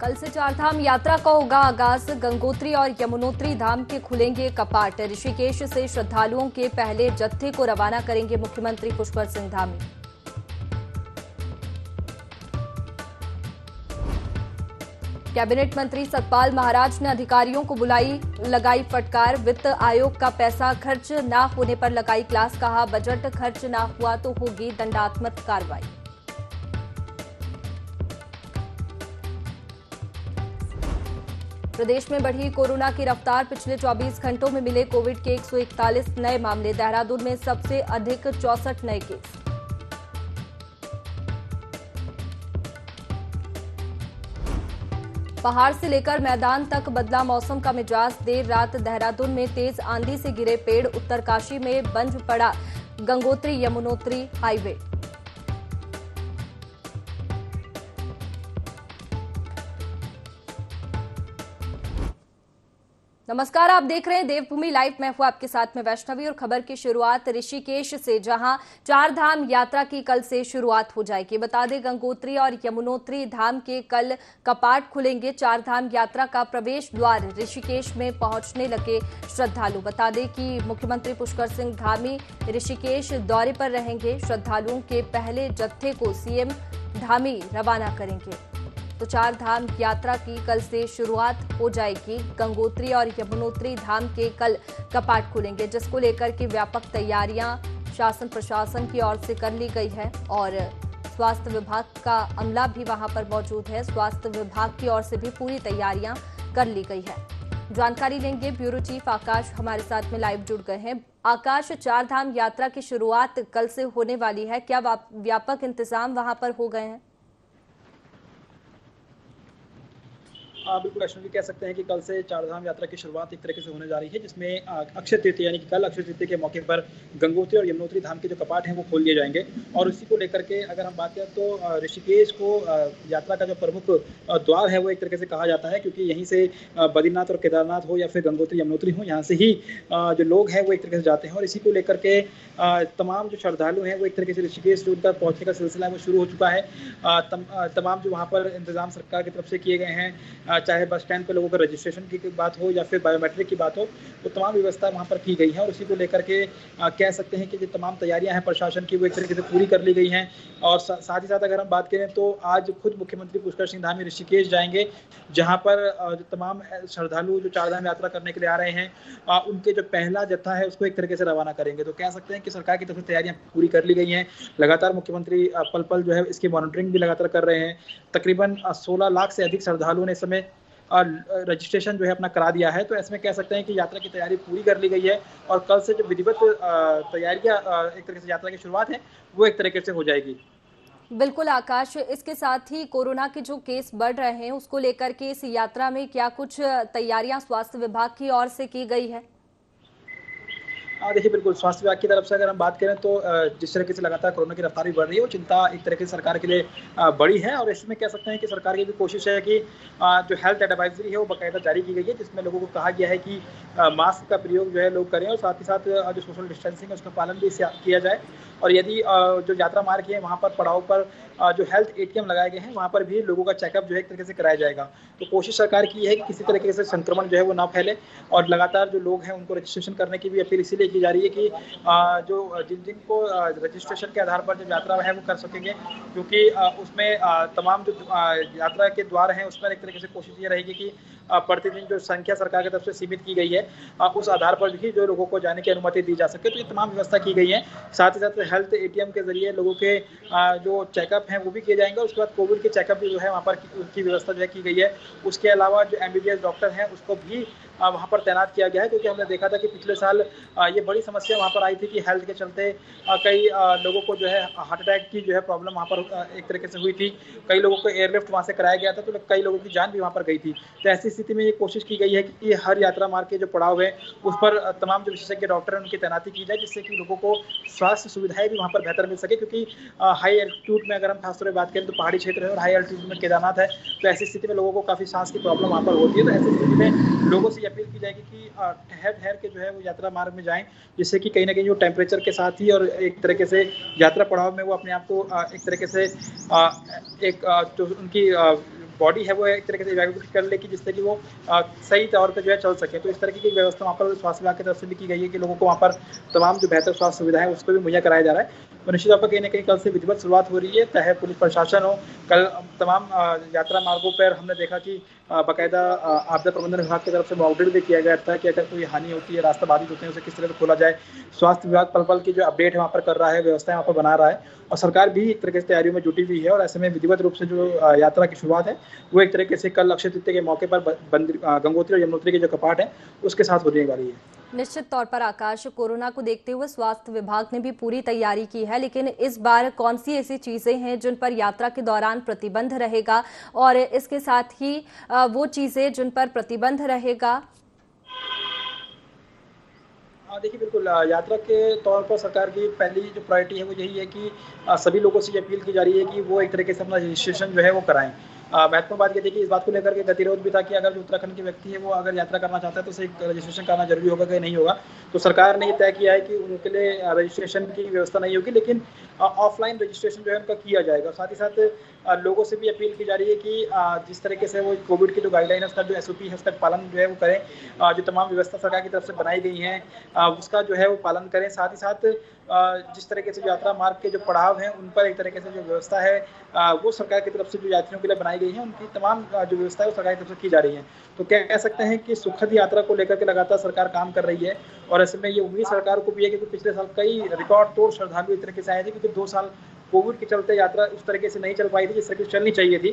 कल से चारधाम यात्रा का होगा आगाज। गंगोत्री और यमुनोत्री धाम के खुलेंगे कपाट। ऋषिकेश से श्रद्धालुओं के पहले जत्थे को रवाना करेंगे मुख्यमंत्री पुष्कर सिंह धामी। कैबिनेट मंत्री सतपाल महाराज ने अधिकारियों को लगाई फटकार। वित्त आयोग का पैसा खर्च न होने पर लगाई क्लास। कहा, बजट खर्च न हुआ तो होगी दंडात्मक कार्रवाई। प्रदेश में बढ़ी कोरोना की रफ्तार। पिछले 24 घंटों में मिले कोविड के 141 नए मामले। देहरादून में सबसे अधिक 64 नए केस। पहाड़ से लेकर मैदान तक बदला मौसम का मिजाज। देर रात देहरादून में तेज आंधी से गिरे पेड़। उत्तरकाशी में बंद पड़ा गंगोत्री यमुनोत्री हाईवे। नमस्कार, आप देख रहे हैं देवभूमि लाइव। मैं हूं आपके साथ में वैष्णवी और खबर की शुरुआत ऋषिकेश से, जहां चारधाम यात्रा की कल से शुरुआत हो जाएगी। बता दें, गंगोत्री और यमुनोत्री धाम के कल कपाट खुलेंगे। चारधाम यात्रा का प्रवेश द्वार ऋषिकेश में पहुंचने लगे श्रद्धालु। बता दें कि मुख्यमंत्री पुष्कर सिंह धामी ऋषिकेश दौरे पर रहेंगे। श्रद्धालुओं के पहले जत्थे को सीएम धामी रवाना करेंगे। तो चारधाम यात्रा की कल से शुरुआत हो जाएगी। गंगोत्री और यमुनोत्री धाम के कल कपाट खुलेंगे, जिसको लेकर के व्यापक तैयारियां शासन प्रशासन की ओर से कर ली गई है और स्वास्थ्य विभाग का अमला भी वहां पर मौजूद है। स्वास्थ्य विभाग की ओर से भी पूरी तैयारियां कर ली गई है। जानकारी लेंगे, ब्यूरो चीफ आकाश हमारे साथ में लाइव जुड़ गए हैं। आकाश, चारधाम यात्रा की शुरुआत कल से होने वाली है, क्या व्यापक इंतजाम वहां पर हो गए हैं? बिल्कुल वैष्णवी, कह सकते हैं कि कल से चारधाम यात्रा की शुरुआत एक तरीके से होने जा रही है, जिसमें अक्षय तृतीया यानी कि कल अक्षय तृतीया के मौके पर गंगोत्री और यमुनोत्री धाम के जो कपाट हैं वो खोल दिए जाएंगे। और इसी को लेकर के अगर हम बात करें तो ऋषिकेश को यात्रा का जो प्रमुख द्वार है वो एक तरीके से कहा जाता है, क्योंकि यहीं से बद्रीनाथ और केदारनाथ हो या फिर गंगोत्री यमुनोत्री हो, यहाँ से ही जो लोग हैं वो एक तरीके से जाते हैं। और इसी को लेकर के तमाम जो श्रद्धालु हैं वो एक तरीके से ऋषिकेश जो उनका पहुँचने का सिलसिला है वो शुरू हो चुका है। तमाम जो वहाँ पर इंतजाम सरकार की तरफ से किए गए हैं, चाहे बस स्टैंड पर लोगों का रजिस्ट्रेशन की बात हो या फिर बायोमेट्रिक की बात हो, तो तमाम व्यवस्था वहाँ पर की गई है। और उसी को लेकर के कह सकते हैं कि जो तमाम तैयारियां हैं प्रशासन की वो एक तरीके से पूरी कर ली गई हैं। और साथ ही साथ अगर हम बात करें तो आज खुद मुख्यमंत्री पुष्कर सिंह धामी ऋषिकेश जाएंगे, जहाँ पर जो तमाम श्रद्धालु जो चारधाम यात्रा करने के लिए आ रहे हैं उनके जो पहला जत्था है उसको एक तरीके से रवाना करेंगे। तो कह सकते हैं कि सरकार की तरफ से तैयारियां पूरी कर ली गई हैं। लगातार मुख्यमंत्री पल पल जो है इसकी मॉनिटरिंग भी लगातार कर रहे हैं। तकरीबन 16 लाख से अधिक श्रद्धालुओं ने इस समय रजिस्ट्रेशन जो है अपना करा दिया है। तो ऐसे में कह सकते हैं कि यात्रा की तैयारी पूरी कर ली गई है और कल से जो विधिवत तैयारियां एक तरीके से यात्रा की शुरुआत है वो एक तरीके से हो जाएगी। बिल्कुल आकाश, इसके साथ ही कोरोना के जो केस बढ़ रहे हैं उसको लेकर के इस यात्रा में क्या कुछ तैयारियां स्वास्थ्य विभाग की ओर से की गई है? देखिए, बिल्कुल स्वास्थ्य विभाग की तरफ से अगर हम बात करें तो जिस तरीके से लगातार कोरोना की रफ्तार भी बढ़ रही है वो चिंता एक तरीके से सरकार के लिए बड़ी है। और इसमें कह सकते हैं कि सरकार की भी कोशिश है कि जो हेल्थ एडवाइजरी है वो बाकायदा जारी की गई है, जिसमें लोगों को कहा गया है कि मास्क का प्रयोग जो है लोग करें और साथ ही साथ जो सोशल डिस्टेंसिंग है उसका पालन भी किया जाए। और यदि जो यात्रा मार्ग है वहाँ पर पड़ाव पर जो हेल्थ ATM लगाए गए हैं वहाँ पर भी लोगों का चेकअप जो है एक तरीके से कराया जाएगा। तो कोशिश सरकार की है कि किसी तरीके से संक्रमण जो है वो ना फैले। और लगातार जो लोग हैं उनको रजिस्ट्रेशन करने की भी अपील इसीलिए की जा रही है कि जो जिनको रजिस्ट्रेशन के आधार पर जो यात्रा है वो कर सकेंगे, क्योंकि उसमें तमाम जो यात्रा के द्वार हैं उस पर एक तरीके से कोशिश ये रहेगी कि प्रतिदिन जो संख्या सरकार की तरफ से सीमित की गई है उस आधार पर भी जो लोगों को जाने की अनुमति दी जा सके। तो ये तमाम व्यवस्था की गई है। साथ ही साथ हेल्थ ATM के जरिए लोगों के जो चेकअप हैं वो भी किए जाएंगे। उसके बाद कोविड के चेकअप भी जो है वहाँ पर उनकी व्यवस्था जो है की गई है। उसके अलावा जो MBBS डॉक्टर हैं उसको भी वहाँ पर तैनात किया गया है, क्योंकि हमने देखा था कि पिछले साल ये बड़ी समस्या वहाँ पर आई थी कि हेल्थ के चलते कई लोगों को जो है हार्ट अटैक की जो है प्रॉब्लम वहाँ पर एक तरीके से हुई थी। कई लोगों को एयरलिफ्ट वहाँ से कराया गया था, तो कई लोगों की जान भी वहाँ पर गई थी। तो ऐसी स्थिति में ये कोशिश की गई है कि हर यात्रा मार्ग के जो पड़ाव है उस पर तमाम जो विशेषज्ञ डॉक्टर हैं उनकी तैनाती की जाए, जिससे कि लोगों को स्वास्थ्य सुविधाएं भी वहाँ पर बेहतर मिल सके। क्योंकि हाई एल्टीट्यूड में अगर हम खासतौर पर बात करें तो पहाड़ी क्षेत्र है और हाई एल्टीट्यूड में केदारनाथ है, तो ऐसी स्थिति में लोगों को काफ़ी सांस की प्रॉब्लम वहाँ पर होती है। तो ऐसी स्थिति में लोगों से अपील की जाएगी कि ठहर ठहर के जो है वो यात्रा मार्ग में जाएं, जिससे कि कहीं ना कहीं जो टेम्परेचर के साथ ही और एक तरीके से यात्रा पड़ाव में वो अपने आप को एक तरीके से एक जो उनकी बॉडी है वो एक तरीके से इवैक्यूएट कर ले कि जिससे कि वो सही तौर पर जो है चल सके। तो इस तरह की व्यवस्था वहाँ पर स्वास्थ्य विभाग की तरफ से भी की गई है कि लोगों को वहाँ पर तमाम जो बेहतर स्वास्थ्य सुविधा है उसको भी मुहैया कराया जा रहा है। तो निश्चित तौर पर कहीं न कहीं कल से विधिवत शुरुआत हो रही है, चाहे पुलिस प्रशासन हो। कल तमाम यात्रा मार्गों पर हमने देखा कि बाकायदा आपदा प्रबंधन विभाग की तरफ से मॉक ड्रिल भी किया गया था कि अगर कोई हानि होती है, रास्ता बाधित होते हैं, उसे किस तरह से खोला जाए। स्वास्थ्य विभाग पल-पल की जो अपडेट है वहाँ पर कर रहा है, व्यवस्थाएँ वहाँ पर बना रहा है और सरकार भी एक तरीके से तैयारियों में जुटी हुई है और ऐसे में विधिवत रूप से जो यात्रा की शुरुआत है, वो एक तरीके से कल अक्षय तृतीया के मौके पर गंगोत्री और यमुनोत्री के जो कपाट हैं, उसके साथ होने वाली है। निश्चित तौर पर आकाश, कोरोना को देखते हुए स्वास्थ्य विभाग ने भी पूरी तैयारी की है, लेकिन इस बार कौन सी ऐसी चीजें हैं जिन पर यात्रा के दौरान प्रतिबंध रहेगा और इसके साथ ही वो चीजें जिन पर प्रतिबंध रहेगा? हाँ, देखिए बिल्कुल यात्रा के तौर पर सरकार की पहली जो प्रायोरिटी है वो यही है कि सभी लोगों से ये अपील की जा रही है कि वो एक तरीके से अपना रजिस्ट्रेशन जो है वो कराएँ। महत्वपूर्ण बात ये देखिए इस बात को लेकर के गतिरोध भी था कि अगर जो उत्तराखंड के व्यक्ति है वो अगर यात्रा करना चाहता है तो उसे एक रजिस्ट्रेशन कराना ज़रूरी होगा कि नहीं होगा। तो सरकार ने ये तय किया है कि उनके लिए रजिस्ट्रेशन की व्यवस्था नहीं होगी, लेकिन ऑफ़लाइन रजिस्ट्रेशन जो है उनका किया जाएगा। साथ ही साथ लोगों से भी अपील की जा रही है कि जिस तरीके से वो कोविड की जो गाइडलाइन है उसका जो एसओपी है उसका पालन जो है वो करें। जो तमाम व्यवस्था सरकार की तरफ से बनाई गई हैं उसका जो है वो पालन करें। साथ ही साथ जिस तरीके से यात्रा मार्ग के जो पड़ाव हैं उन पर एक तरीके से जो व्यवस्था है वो सरकार की तरफ से जो यात्रियों के लिए बनाई गई है उनकी तमाम जो व्यवस्था है वो सरकार की तरफ से की जा रही है। तो कह सकते हैं कि सुखद यात्रा को लेकर के लगातार सरकार काम कर रही है और ऐसे में ये उम्मीद सरकार को भी है कि पिछले साल कई रिकॉर्ड तोड़ श्रद्धालु इस तरीके से आए थे क्योंकि 2 साल कोविड के चलते यात्रा उस तरीके से नहीं चल पाई थी जिस तरीके से चलनी चाहिए थी।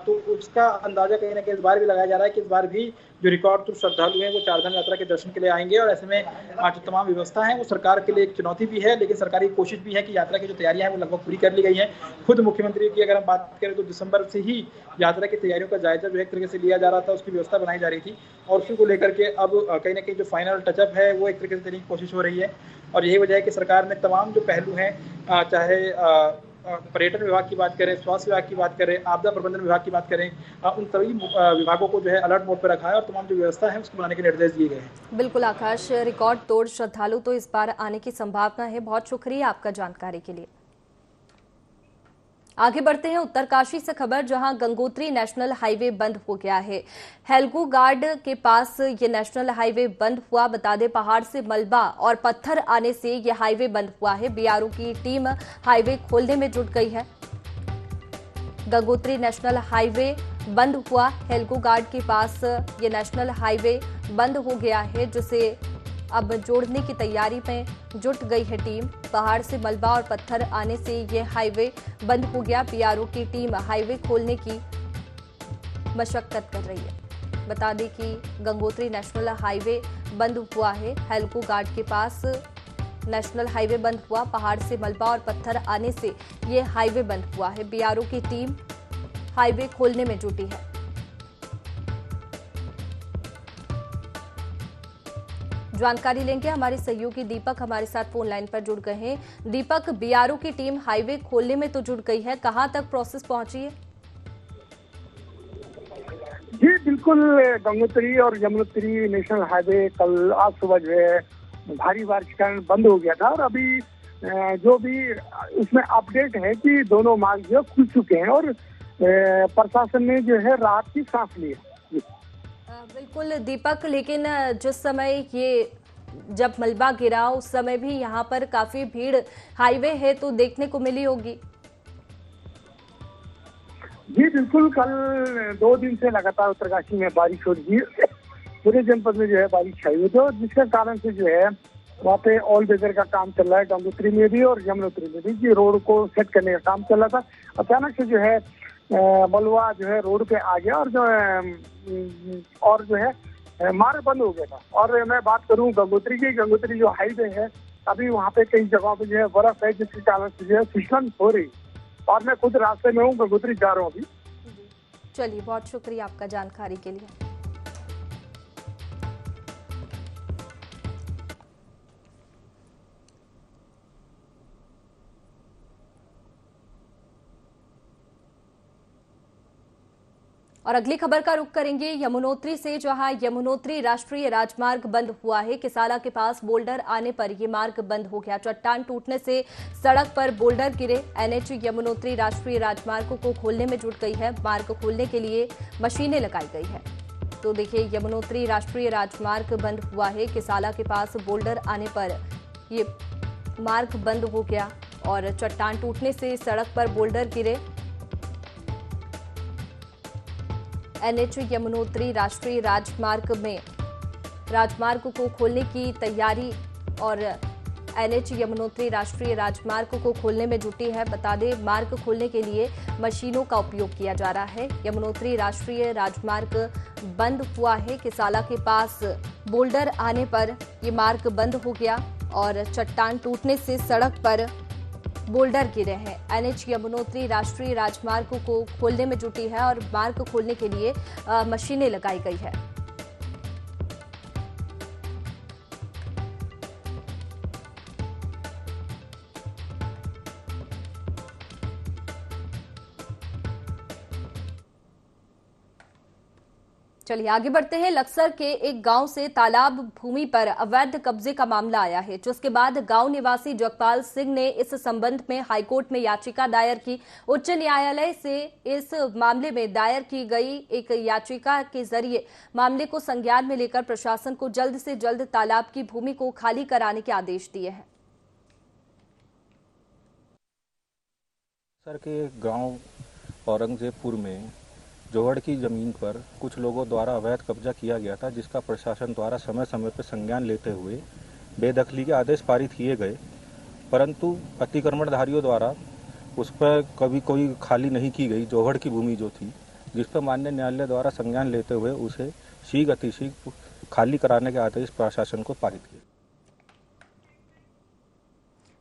तो उसका अंदाजा कहीं न कहीं इस बार भी लगाया जा रहा है कि इस बार भी जो रिकॉर्ड तोड़ श्रद्धालु हैं वो चारधाम यात्रा के दर्शन के लिए आएँगे और ऐसे में जो तमाम व्यवस्था है वो सरकार के लिए एक चुनौती भी है, लेकिन सरकार की कोशिश भी है कि यात्रा की जो तैयारियाँ हैं वो लगभग पूरी कर ली गई हैं। खुद मुख्यमंत्री की अगर हम बात करें तो दिसंबर से ही यात्रा की तैयारियों का जायजा जो एक तरीके से लिया जा रहा था, उसकी व्यवस्था बनाई जा रही थी और उसी को लेकर के अब कहीं न कहीं जो फाइनल टचअप है वो एक तरीके से देने की कोशिश हो रही है और यही वजह है कि सरकार ने तमाम जो पहलू हैं चाहे पर्यटन विभाग की बात करें, स्वास्थ्य विभाग की बात करें, आपदा प्रबंधन विभाग की बात करें, उन सभी विभागों को जो है अलर्ट मोड पर रखा है और तमाम जो व्यवस्था है उसको बनाने के निर्देश दिए गए हैं। बिल्कुल आकाश, रिकॉर्ड तोड़ श्रद्धालु तो इस बार आने की संभावना है। बहुत शुक्रिया आपका जानकारी के लिए। आगे बढ़ते हैं उत्तरकाशी से खबर, जहां गंगोत्री नेशनल हाईवे बंद हो गया है। हेल्गोगार्ड के पास ये नेशनल हाईवे बंद हुआ। बता दें पहाड़ से मलबा और पत्थर आने से ये हाईवे बंद हुआ है। बीआरओ की टीम हाईवे खोलने में जुट गई है। गंगोत्री नेशनल हाईवे बंद हुआ। हेल्गोगार्ड के पास ये नेशनल हाईवे बंद हो गया है, जिसे अब जोड़ने की तैयारी में जुट गई है टीम। पहाड़ से मलबा और पत्थर आने से ये हाईवे बंद हो गया। बीआरओ की टीम हाईवे खोलने की मशक्कत कर रही है। बता दें कि गंगोत्री नेशनल हाईवे बंद हुआ है। हेल्गोगार्ड के पास नेशनल हाईवे बंद हुआ। पहाड़ से मलबा और पत्थर आने से ये हाईवे बंद हुआ है। बीआरओ की टीम हाईवे खोलने में जुटी है। जानकारी लेंगे, हमारे सहयोगी दीपक हमारे साथ फोन लाइन पर जुड़ गए हैं। दीपक, बीआरओ की टीम हाईवे खोलने में तो जुट गई है, कहां तक प्रोसेस पहुंची है? जी बिल्कुल, गंगोत्री और यमुनोत्री नेशनल हाईवे कल आज सुबह जो है भारी बारिश के कारण बंद हो गया था और अभी जो भी उसमें अपडेट है कि दोनों मार्ग जो खुल चुके हैं और प्रशासन ने जो है राहत की सांस ली है। बिल्कुल दीपक, लेकिन जिस समय ये जब मलबा गिरा उस समय भी यहाँ पर काफी भीड़, हाईवे है तो देखने को मिली होगी। जी बिल्कुल, कल 2 दिन से लगातार उत्तरकाशी में बारिश हो रही है। पूरे जनपद में जो है बारिश छाई हुई है, जिसके कारण से जो है वहाँ पे ऑल वेदर का काम चल रहा है। गंगोत्री में भी और यमुनोत्री में भी जी रोड को सेट करने का काम चल रहा था। अचानक से जो है मलबा जो है रोड पे आ गया और जो है मार्ग बंद हो गया था। और मैं बात करूं गंगोत्री की, गंगोत्री जो हाईवे है अभी वहाँ पे कई जगहों पे जो है बर्फ है, जिसके कारण से जो है फिसलन हो रही और मैं खुद रास्ते में हूँ, गंगोत्री जा रहा हूँ अभी। चलिए, बहुत शुक्रिया आपका जानकारी के लिए। और अगली खबर का रुख करेंगे यमुनोत्री से, जहां यमुनोत्री राष्ट्रीय राजमार्ग बंद हुआ है। किसाला के पास बोल्डर आने पर यह मार्ग बंद हो गया। चट्टान टूटने से सड़क पर बोल्डर गिरे। एनएच यमुनोत्री राष्ट्रीय राजमार्ग को खोलने में जुट गई है। मार्ग खोलने के लिए मशीनें लगाई गई है। तो देखिए, यमुनोत्री राष्ट्रीय राजमार्ग बंद हुआ है। किसाला के पास बोल्डर आने पर ये मार्ग बंद हो गया और चट्टान टूटने से सड़क पर बोल्डर गिरे। एनएच यमुनोत्री राष्ट्रीय राजमार्ग को खोलने की तैयारी और एनएच यमुनोत्री राष्ट्रीय राजमार्ग को खोलने में जुटी है। बता दें, मार्ग खोलने के लिए मशीनों का उपयोग किया जा रहा है। यमुनोत्री राष्ट्रीय राजमार्ग बंद हुआ है। किसाला के पास बोल्डर आने पर यह मार्ग बंद हो गया और चट्टान टूटने से सड़क पर बोल्डर गिरे हैं। एनएच यमुनोत्री राष्ट्रीय राजमार्ग को खोलने में जुटी है और मार्ग खोलने के लिए मशीनें लगाई गई है। चलिए आगे बढ़ते हैं। लक्सर के एक गांव से तालाब भूमि पर अवैध कब्जे का मामला आया है, जिसके बाद गांव निवासी जगपाल सिंह ने इस संबंध में हाईकोर्ट में याचिका दायर की। उच्च न्यायालय से इस मामले में दायर की गई एक याचिका के जरिए मामले को संज्ञान में लेकर प्रशासन को जल्द से जल्द तालाब की भूमि को खाली कराने के आदेश दिए हैं। सर के गांव औरंगजेबपुर में जोहड़ की जमीन पर कुछ लोगों द्वारा अवैध कब्जा किया गया था, जिसका प्रशासन द्वारा समय समय पर संज्ञान लेते हुए बेदखली के आदेश पारित किए गए, परंतु अतिक्रमणधारियों द्वारा उस पर कभी कोई खाली नहीं की गई जोहड़ की भूमि जो थी, जिस पर माननीय न्यायालय द्वारा संज्ञान लेते हुए उसे शीघ्र अतिशीघ्र खाली कराने के आदेश प्रशासन को पारित किए।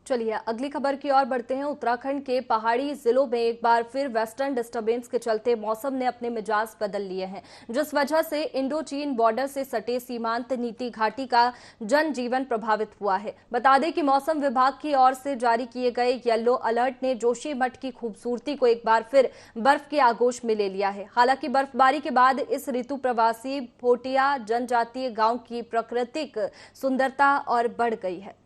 चलिए अगली खबर की ओर बढ़ते हैं। उत्तराखंड के पहाड़ी जिलों में एक बार फिर वेस्टर्न डिस्टर्बेंस के चलते मौसम ने अपने मिजाज बदल लिए हैं, जिस वजह से इंडो चीन बॉर्डर से सटे सीमांत नीति घाटी का जनजीवन प्रभावित हुआ है। बता दें कि मौसम विभाग की ओर से जारी किए गए येलो अलर्ट ने जोशीमठ की खूबसूरती को एक बार फिर बर्फ के आगोश में ले लिया है। हालांकि बर्फबारी के बाद इस ऋतु प्रवासी भोटिया जनजातीय गांव की प्राकृतिक सुंदरता और बढ़ गई है।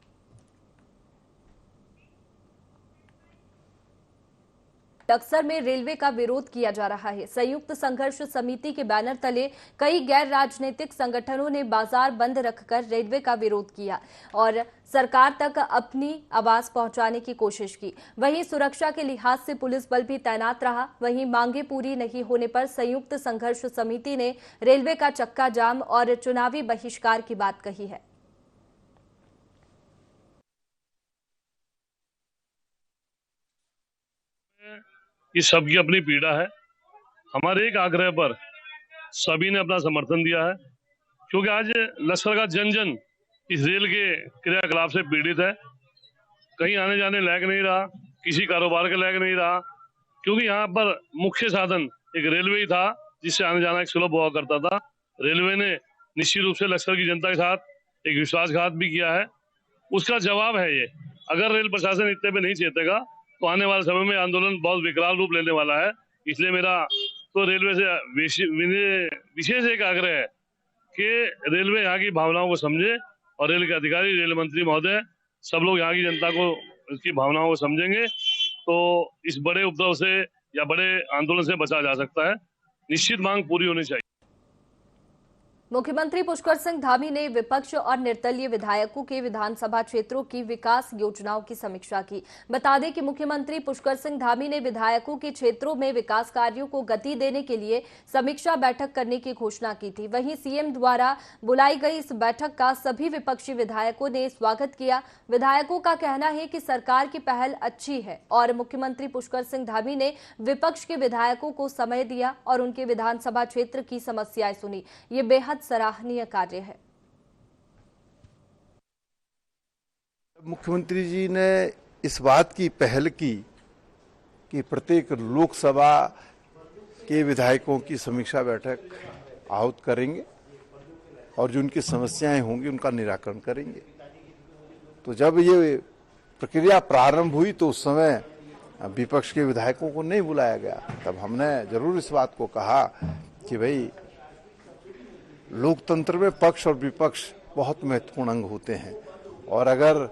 लक्सर में रेलवे का विरोध किया जा रहा है। संयुक्त संघर्ष समिति के बैनर तले कई गैर राजनीतिक संगठनों ने बाजार बंद रखकर रेलवे का विरोध किया और सरकार तक अपनी आवाज पहुंचाने की कोशिश की। वहीं सुरक्षा के लिहाज से पुलिस बल भी तैनात रहा। वहीं मांगे पूरी नहीं होने पर संयुक्त संघर्ष समिति ने रेलवे का चक्का जाम और चुनावी बहिष्कार की बात कही है। ये सबकी अपनी पीड़ा है। हमारे एक आग्रह पर सभी ने अपना समर्थन दिया है, क्योंकि आज लश्कर का जन जन इस रेल के क्रियाकलाप से पीड़ित है। कहीं आने जाने लायक नहीं रहा, किसी कारोबार के लायक नहीं रहा, क्योंकि यहाँ पर मुख्य साधन एक रेलवे ही था, जिससे आने जाना एक सुलभ हुआ करता था। रेलवे ने निश्चित रूप से लश्कर की जनता के साथ एक विश्वासघात भी किया है। उसका जवाब है ये। अगर रेल प्रशासन इतने पे नहीं चेतेगा तो आने वाले समय में आंदोलन बहुत विकराल रूप लेने वाला है। इसलिए मेरा तो रेलवे से विशेष एक आग्रह है कि रेलवे यहाँ की भावनाओं को समझे और रेल के अधिकारी, रेल मंत्री महोदय, सब लोग यहाँ की जनता को इसकी भावनाओं को समझेंगे तो इस बड़े उपद्रव से या बड़े आंदोलन से बचा जा सकता है। निश्चित मांग पूरी होनी चाहिए। मुख्यमंत्री पुष्कर सिंह धामी ने विपक्ष और निर्दलीय विधायकों के विधानसभा क्षेत्रों की विकास योजनाओं की समीक्षा की। बता दें कि मुख्यमंत्री पुष्कर सिंह धामी ने विधायकों के क्षेत्रों में विकास कार्यों को गति देने के लिए समीक्षा बैठक करने की घोषणा की थी। वहीं सीएम द्वारा बुलाई गई इस बैठक का सभी विपक्षी विधायकों ने स्वागत किया। विधायकों का कहना है कि सरकार की पहल अच्छी है और मुख्यमंत्री पुष्कर सिंह धामी ने विपक्ष के विधायकों को समय दिया और उनके विधानसभा क्षेत्र की समस्याएं सुनी। ये बेहद सराहनीय कार्य है। मुख्यमंत्री जी ने इस बात की पहल की कि प्रत्येक लोकसभा के विधायकों की समीक्षा बैठक आहूत करेंगे और जो उनकी समस्याएं होंगी उनका निराकरण करेंगे। तो जब ये प्रक्रिया प्रारंभ हुई तो उस समय विपक्ष के विधायकों को नहीं बुलाया गया, तब हमने जरूर इस बात को कहा कि भाई लोकतंत्र में पक्ष और विपक्ष बहुत महत्वपूर्ण अंग होते हैं और अगर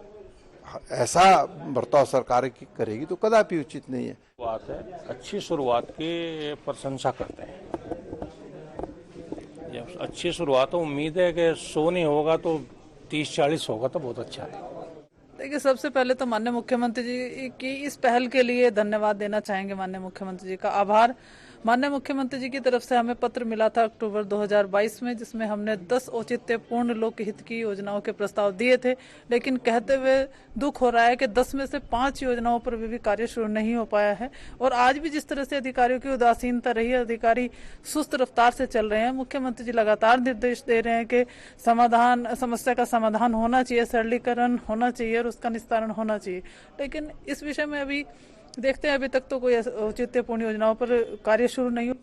ऐसा बर्ताव सरकार की करेगी तो कदापि उचित नहीं है। बात है, अच्छी शुरुआत की प्रशंसा करते हैं। जब अच्छी शुरुआत हो, उम्मीद है कि 100 नहीं होगा तो 30-40 होगा तो बहुत अच्छा है। देखिए, सबसे पहले तो माननीय मुख्यमंत्री जी की इस पहल के लिए धन्यवाद देना चाहेंगे। माननीय मुख्यमंत्री जी का आभार। माननीय मुख्यमंत्री जी की तरफ से हमें पत्र मिला था अक्टूबर 2022 में, जिसमें हमने 10 औचित्यपूर्ण लोकहित की योजनाओं के प्रस्ताव दिए थे, लेकिन कहते हुए दुख हो रहा है कि 10 में से 5 योजनाओं पर भी कार्य शुरू नहीं हो पाया है। और आज भी जिस तरह से अधिकारियों की उदासीनता रही है, अधिकारी सुस्त रफ्तार से चल रहे हैं। मुख्यमंत्री जी लगातार निर्देश दे रहे हैं कि समस्या का समाधान होना चाहिए, सरलीकरण होना चाहिए और उसका निस्तारण होना चाहिए, लेकिन इस विषय में अभी देखते हैं, अभी तक तो कोई औचित्यपूर्ण योजनाओं पर कार्य शुरू नहीं हो।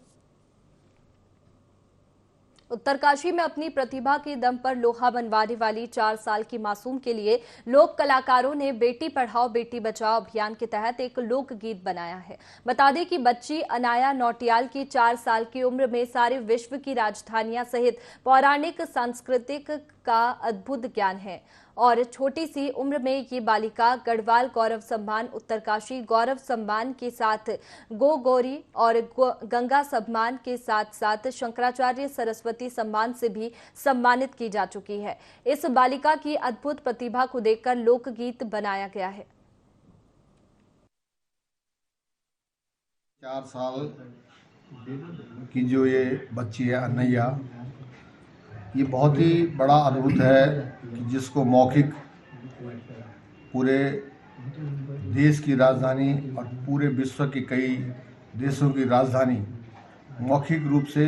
उत्तरकाशी में अपनी प्रतिभा के दम पर लोहा बनवाने वाली 4 साल की मासूम के लिए लोक कलाकारों ने बेटी पढ़ाओ बेटी बचाओ अभियान के तहत एक लोकगीत बनाया है। बता दें कि बच्ची अनाया नौटियाल की 4 साल की उम्र में सारे विश्व की राजधानियां सहित पौराणिक सांस्कृतिक का अद्भुत ज्ञान है और छोटी सी उम्र में ये बालिका गढ़वाल गौरव सम्मान, उत्तरकाशी गौरव सम्मान के साथ गो गौरी और गंगा सम्मान के साथ साथ शंकराचार्य सरस्वती सम्मान से भी सम्मानित की जा चुकी है। इस बालिका की अद्भुत प्रतिभा को देखकर लोकगीत बनाया गया है। 4 साल की जो ये बच्ची है अनैया, ये बहुत ही बड़ा अद्भुत है कि जिसको मौखिक पूरे देश की राजधानी और पूरे विश्व की कई देशों की राजधानी मौखिक रूप से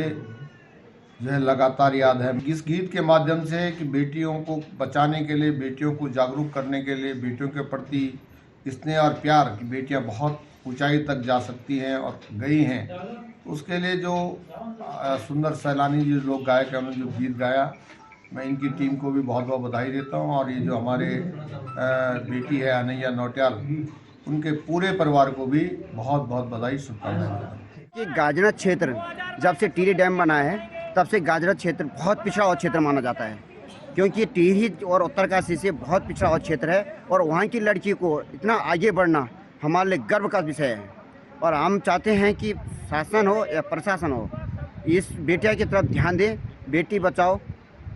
जो है लगातार याद है। इस गीत के माध्यम से कि बेटियों को बचाने के लिए, बेटियों को जागरूक करने के लिए, बेटियों के प्रति स्नेह और प्यार कि बेटियां बहुत ऊंचाई तक जा सकती हैं और गई हैं, उसके लिए जो सुंदर सैलानी जो लोग गायक हैं उन्होंने जो गीत गाया, मैं इनकी टीम को भी बहुत बहुत बधाई देता हूं। और ये जो हमारे बेटी है अनैया नौटियाल, उनके पूरे परिवार को भी बहुत बहुत बधाई, शुभकामनाएं। ये गाजरा क्षेत्र जब से टिहरी डैम बना है तब से गाजरा क्षेत्र बहुत पिछड़ा हुआ क्षेत्र माना जाता है, क्योंकि ये टिहरी और उत्तरकाशी से बहुत पिछड़ा हुआ क्षेत्र है और वहाँ की लड़की को इतना आगे बढ़ना हमारे लिए गर्व का विषय है। और हम चाहते हैं कि शासन हो या प्रशासन हो, इस बेटिया की तरफ ध्यान दे, बेटी बचाओ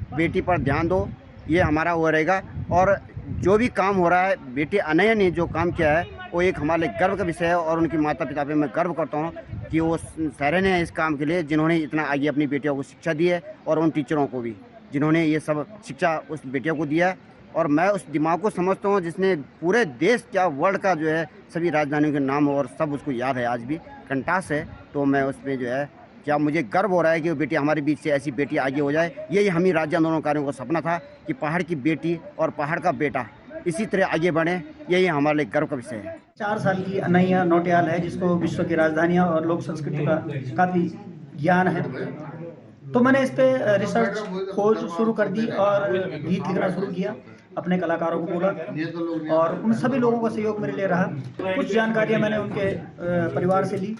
बेटी पर ध्यान दो, ये हमारा वो रहेगा। और जो भी काम हो रहा है, बेटी अनैया ने जो काम किया है वो एक हमारे लिए गर्व का विषय है और उनकी माता पिता पे मैं गर्व करता हूँ कि वो सराहनीय है इस काम के लिए, जिन्होंने इतना आगे अपनी बेटियों को शिक्षा दी है और उन टीचरों को भी जिन्होंने ये सब शिक्षा उस बेटियों को दिया है। और मैं उस दिमाग को समझता हूँ जिसने पूरे देश क्या वर्ल्ड का जो है सभी राजधानियों के नाम और सब उसको याद है, आज भी कंटास है। तो मैं उसमें जो है क्या मुझे गर्व हो रहा है कि वो बेटी हमारे बीच से ऐसी बेटी आगे हो जाए। यही हम ही राज्य आंदोलनकारियों का सपना था कि पहाड़ की बेटी और पहाड़ का बेटा इसी तरह आगे बढ़े, यही हमारे लिए गर्व का विषय है। 4 साल की अनैया नौटियाल है जिसको विश्व की राजधानियाँ और लोक संस्कृति का काफ़ी ज्ञान है, तो मैंने इस पे रिसर्च खोज शुरू कर दी और गीत लिखना शुरू किया। अपने कलाकारों को बोला और उन सभी लोगों का सहयोग मेरे लिए रहा। कुछ जानकारियां मैंने उनके परिवार से ली,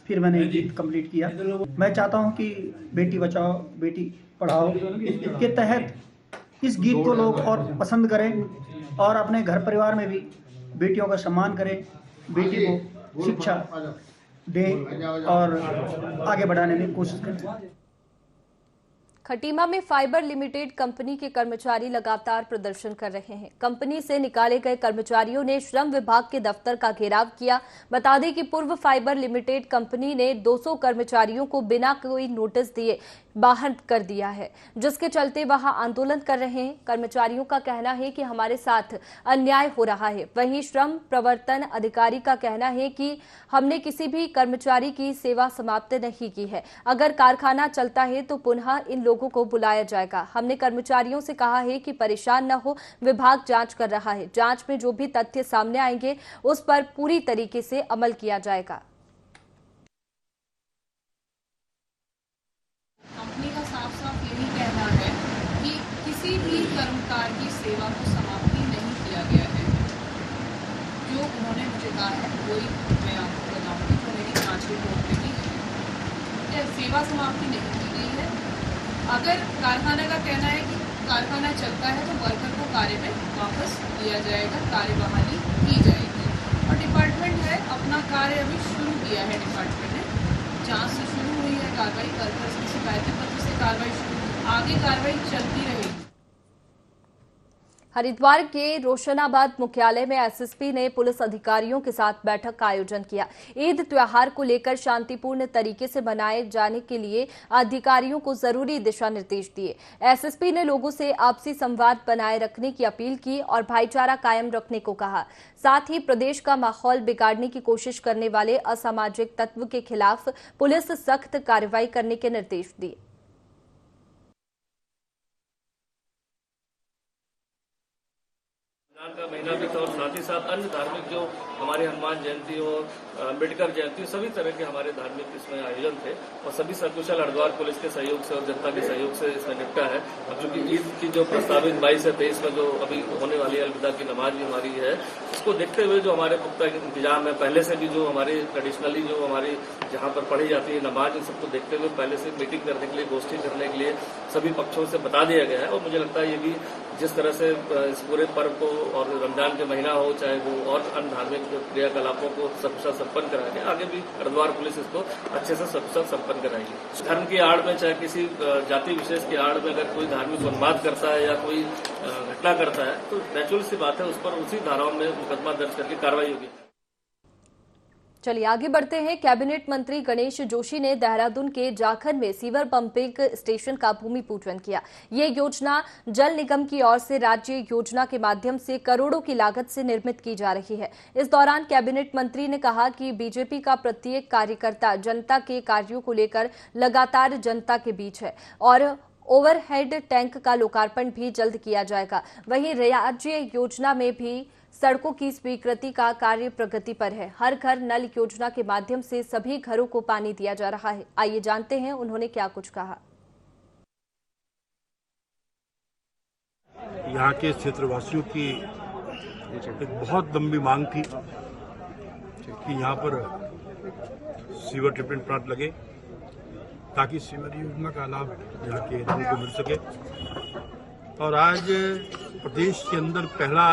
फिर मैंने गीत कंप्लीट किया। मैं चाहता हूं कि बेटी बचाओ बेटी पढ़ाओ के तहत इस गीत को लोग और पसंद करें और अपने घर परिवार में भी बेटियों का सम्मान करें, बेटी को शिक्षा दें और आगे बढ़ाने में कोशिश करें। खटीमा में फाइबर लिमिटेड कंपनी के कर्मचारी लगातार प्रदर्शन कर रहे हैं। कंपनी से निकाले गए कर्मचारियों ने श्रम विभाग के दफ्तर का घेराव किया। बता दें कि पूर्व फाइबर लिमिटेड कंपनी ने 200 कर्मचारियों को बिना कोई नोटिस दिए बाहर कर दिया है, जिसके चलते वहां आंदोलन कर रहे हैं। कर्मचारियों का कहना है कि हमारे साथ अन्याय हो रहा है। वहीं श्रम प्रवर्तन अधिकारी का कहना है कि हमने किसी भी कर्मचारी की सेवा समाप्त नहीं की है। अगर कारखाना चलता है तो पुनः इन लोगों को बुलाया जाएगा। हमने कर्मचारियों से कहा है कि परेशान न हो, विभाग जांच कर रहा है। जांच में जो भी तथ्य सामने आएंगे उस पर पूरी तरीके से अमल किया जाएगा। कंपनी का साफ साफ यही कहना है कि किसी भी कर्मकार की सेवा को समाप्ति नहीं किया गया है। जो उन्होंने मुझे कहा है वही मैं रिपोर्ट में भी है। सेवा समाप्ति नहीं की गई है। अगर कारखाना का कहना है कि कारखाना चलता है तो वर्कर को कार्य में वापस लिया जाएगा, कार्य बहाली की जाएगी। और डिपार्टमेंट है अपना कार्य अभी शुरू किया है। डिपार्टमेंट ने जांच से शुरू हुई है कार्रवाई, वर्कर्स की शिकायतें पत्र से कार्रवाई शुरू, आगे कार्रवाई चलती रहेगी। हरिद्वार के रोशनाबाद मुख्यालय में एसएसपी ने पुलिस अधिकारियों के साथ बैठक का आयोजन किया। ईद त्योहार को लेकर शांतिपूर्ण तरीके से मनाए जाने के लिए अधिकारियों को जरूरी दिशा निर्देश दिए। एसएसपी ने लोगों से आपसी संवाद बनाए रखने की अपील की और भाईचारा कायम रखने को कहा। साथ ही प्रदेश का माहौल बिगाड़ने की कोशिश करने वाले असामाजिक तत्व के खिलाफ पुलिस सख्त कार्रवाई करने के निर्देश दिए। का महीना भी था और साथ ही साथ अन्य धार्मिक जो हमारे हनुमान जयंती और अम्बेडकर जयंती, सभी तरह के हमारे धार्मिक इसमें आयोजन थे और सभी सकुशल हरिद्वार पुलिस के सहयोग से और जनता के सहयोग से इसमें निपटा है। और चूंकि ईद की जो प्रस्तावित 22 से 23 में जो अभी होने वाली अलविदा की नमाज भी हमारी है, इसको देखते हुए जो हमारे पुख्ता इंतजाम है, पहले से भी जो हमारे ट्रेडिशनली जो हमारी जहाँ पर पढ़ी जाती है नमाज, इन सबको देखते हुए पहले से मीटिंग करने के लिए, गोष्ठी करने के लिए सभी पक्षों से बता दिया गया है। और मुझे लगता है ये भी जिस तरह से इस पूरे पर्व को और रमजान के महीना हो, चाहे वो और अन्य धार्मिक क्रियाकलापों को सकुशल संपन्न कराएंगे, आगे भी हरिद्वार पुलिस इसको अच्छे से सकुशल संपन्न कराएगी। धर्म की आड़ में, चाहे किसी जाति विशेष की आड़ में अगर कोई धार्मिक उन्माद करता है या कोई घटना करता है तो नेचुरल सी बात है, उस पर उसी धाराओं में मुकदमा दर्ज करके कार्रवाई होगी। चलिए आगे बढ़ते हैं। कैबिनेट मंत्री गणेश जोशी ने देहरादून के जाखन में सीवर पंपिंग स्टेशन का भूमि पूजन किया। ये योजना जल निगम की ओर से राज्य योजना के माध्यम से करोड़ों की लागत से निर्मित की जा रही है। इस दौरान कैबिनेट मंत्री ने कहा कि बीजेपी का प्रत्येक कार्यकर्ता जनता के कार्यों को लेकर लगातार जनता के बीच है और ओवरहेड टैंक का लोकार्पण भी जल्द किया जाएगा। वहीं राज्य योजना में भी सड़कों की स्वीकृति का कार्य प्रगति पर है। हर घर नल योजना के माध्यम से सभी घरों को पानी दिया जा रहा है। आइए जानते हैं उन्होंने क्या कुछ कहा। यहाँ के क्षेत्रवासियों की एक बहुत लंबी मांग थी कि यहाँ पर सीवर ट्रीटमेंट प्लांट लगे ताकि सीवर योजना का लाभ यहाँ के लोगों को मिल सके। और आज प्रदेश के अंदर पहला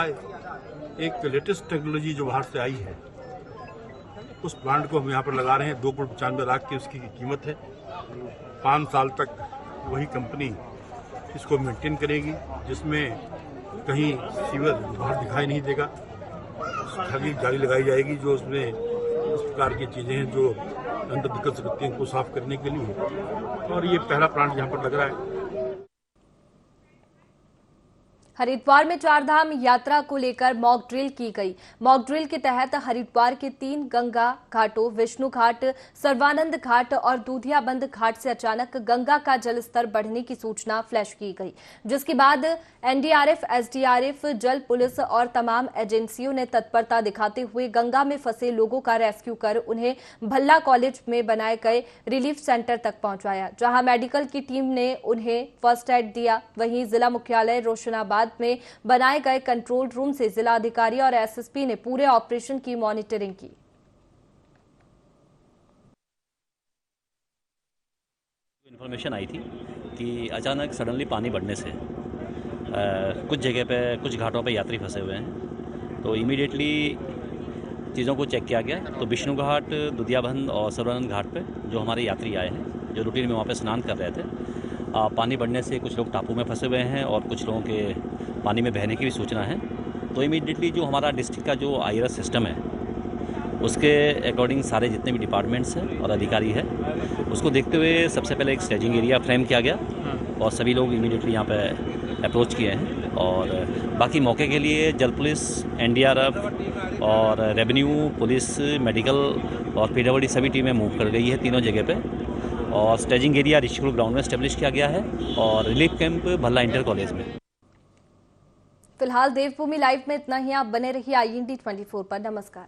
एक लेटेस्ट टेक्नोलॉजी जो बाहर से आई है, उस प्लांट को हम यहाँ पर लगा रहे हैं। 2,95 लाख की उसकी कीमत है। 5 साल तक वही कंपनी इसको मेंटेन करेगी, जिसमें कहीं सीवर बाहर दिखाई नहीं देगा। खाली जाली लगाई जाएगी जो उसमें इस प्रकार की चीज़ें हैं जो अंदर दिक्कत सकती हैं उनको साफ करने के लिए। और ये पहला प्लांट यहाँ पर लग रहा है। हरिद्वार में चारधाम यात्रा को लेकर मॉक ड्रिल की गई। मॉक ड्रिल के तहत हरिद्वार के 3 गंगा घाटों विष्णु घाट, सर्वानंद घाट और दूधियाबंद घाट से अचानक गंगा का जलस्तर बढ़ने की सूचना फ्लैश की गई, जिसके बाद एनडीआरएफ, एसडीआरएफ, जल पुलिस और तमाम एजेंसियों ने तत्परता दिखाते हुए गंगा में फंसे लोगों का रेस्क्यू कर उन्हें भल्ला कॉलेज में बनाए गए रिलीफ सेंटर तक पहुंचाया, जहां मेडिकल की टीम ने उन्हें फर्स्ट एड दिया। वहीं जिला मुख्यालय रोशनाबाद में बनाए गए कंट्रोल रूम से जिलाधिकारी और एसएसपी ने पूरे ऑपरेशन की मॉनिटरिंग की। इन्फॉर्मेशन आई थी कि अचानक सडनली पानी बढ़ने से कुछ जगह पे, कुछ घाटों पे यात्री फंसे हुए हैं, तो इमीडिएटली चीज़ों को चेक किया गया। तो विष्णु घाट, दुधियाबंद और सर्वानंद घाट पे जो हमारे यात्री आए हैं, जो रूटीन में वहाँ पे स्नान कर रहे थे, पानी बढ़ने से कुछ लोग टापू में फंसे हुए हैं और कुछ लोगों के पानी में बहने की भी सूचना है। तो इमीडिएटली जो हमारा डिस्ट्रिक्ट का जो आईआरएस सिस्टम है, उसके अकॉर्डिंग सारे जितने भी डिपार्टमेंट्स हैं और अधिकारी है, उसको देखते हुए सबसे पहले एक स्टेजिंग एरिया फ्रेम किया गया और सभी लोग इमीडिएटली यहाँ पे अप्रोच किए हैं। और बाकी मौके के लिए जल पुलिस, एनडीआरएफ और रेवेन्यू पुलिस, मेडिकल और पीडब्ल्यूडी सभी टीमें मूव कर गई है तीनों जगह पे। और स्टेजिंग एरिया ऋषिकुल ग्राउंड में एस्टेब्लिश किया गया है और relief camp Bhalla inter college में। फिलहाल देवभूमि लाइव में इतना ही। आप बने रहिए IND 24 पर। नमस्कार।